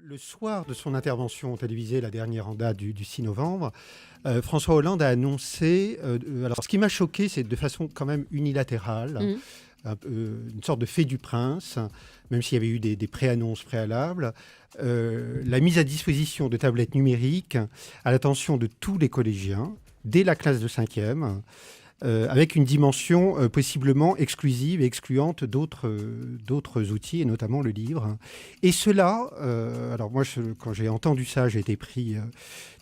Le soir de son intervention télévisée, la dernière en date du 6 novembre, François Hollande a annoncé... alors, ce qui m'a choqué, c'est de façon quand même unilatérale, une sorte de fait du prince, même s'il y avait eu des préannonces préalables, la mise à disposition de tablettes numériques à l'attention de tous les collégiens, dès la classe de 5e, avec une dimension possiblement exclusive et excluante d'autres outils, et notamment le livre. Et cela, alors moi, quand j'ai entendu ça, j'ai été pris,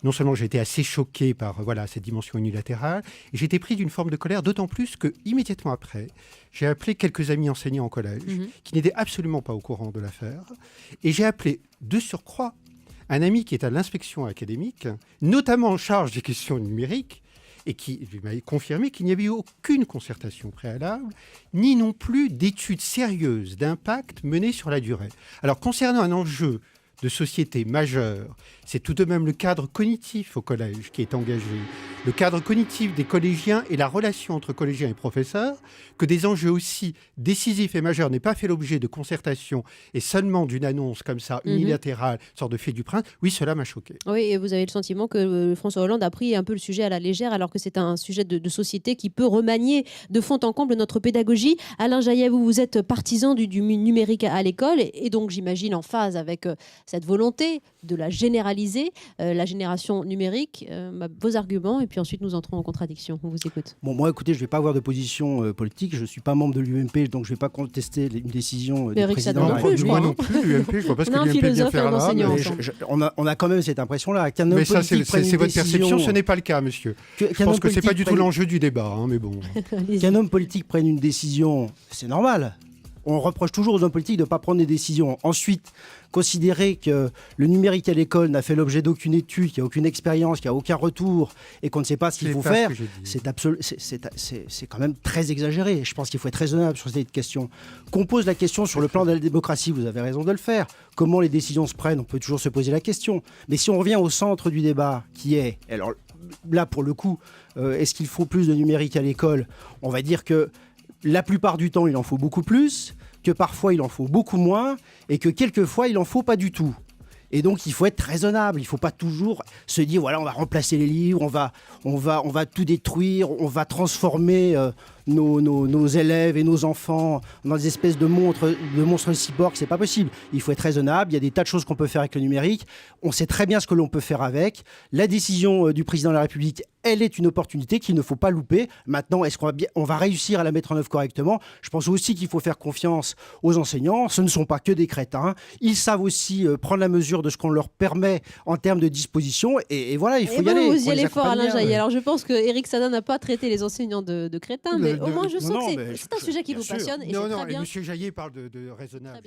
non seulement j'ai été assez choqué par cette dimension unilatérale, et j'ai été pris d'une forme de colère, d'autant plus que immédiatement après, j'ai appelé quelques amis enseignants en collège, qui n'étaient absolument pas au courant de l'affaire, et j'ai appelé de surcroît un ami qui est à l'inspection académique, notamment en charge des questions numériques, et qui m'a confirmé qu'il n'y avait eu aucune concertation préalable, ni non plus d'études sérieuses d'impact menées sur la durée. Alors, concernant un enjeu de société majeur, c'est tout de même le cadre cognitif au collège qui est engagé, le cadre cognitif des collégiens et la relation entre collégiens et professeurs, que des enjeux aussi décisifs et majeurs n'aient pas fait l'objet de concertation et seulement d'une annonce comme ça, unilatérale, sorte de fait du prince, oui, cela m'a choqué. Oui, et vous avez le sentiment que François Hollande a pris un peu le sujet à la légère, alors que c'est un sujet de société qui peut remanier de fond en comble notre pédagogie. Alain Jaillet, vous êtes partisan du numérique à l'école, et donc j'imagine en phase avec cette volonté de la généraliser, la génération numérique. Vos arguments, et puis ensuite nous entrons en contradiction. On vous écoute. Bon, moi, écoutez, je ne vais pas avoir de position politique. Je ne suis pas membre de l'UMP, donc je ne vais pas contester une décision du président de la République. Moi non plus, l'UMP, je ne vois pas ce que l'UMP vient faire là. On a quand même cette impression-là. Mais ça, c'est votre perception, ce n'est pas le cas, monsieur. Je pense que ce n'est pas du tout l'enjeu du débat, mais bon. Qu'un homme politique prenne une décision, c'est normal. On reproche toujours aux hommes politiques de ne pas prendre des décisions. Ensuite, considérer que le numérique à l'école n'a fait l'objet d'aucune étude, qu'il n'y a aucune expérience, qu'il n'y a aucun retour et qu'on ne sait pas ce qu'il faut faire, c'est quand même très exagéré. Je pense qu'il faut être raisonnable sur cette question. Qu'on pose la question sur le plan de la démocratie, vous avez raison de le faire. Comment les décisions se prennent, on peut toujours se poser la question. Mais si on revient au centre du débat, qui est... Alors là, pour le coup, est-ce qu'il faut plus de numérique à l'école ? On va dire que la plupart du temps, il en faut beaucoup plus, que parfois, il en faut beaucoup moins, et que quelquefois, il en faut pas du tout. Et donc, il faut être raisonnable. Il ne faut pas toujours se dire, voilà, on va remplacer les livres, on va tout détruire, on va transformer nos élèves et nos enfants dans des espèces de monstres cyborgs. C'est pas possible. Il faut être raisonnable. Il y a des tas de choses qu'on peut faire avec le numérique. On sait très bien ce que l'on peut faire avec. La décision du président de la République, elle est une opportunité qu'il ne faut pas louper. Maintenant, est-ce qu'on va réussir à la mettre en œuvre correctement ? Je pense aussi qu'il faut faire confiance aux enseignants. Ce ne sont pas que des crétins. Ils savent aussi prendre la mesure de ce qu'on leur permet en termes de disposition. Et voilà, il faut y aller. Vous y allez fort, Alain Jaillet. Alors, je pense que Éric Sadin n'a pas traité les enseignants de crétins, mais au moins, je sens que c'est un sujet qui vous passionne. Et non, et M. Jaillet parle de raisonnable.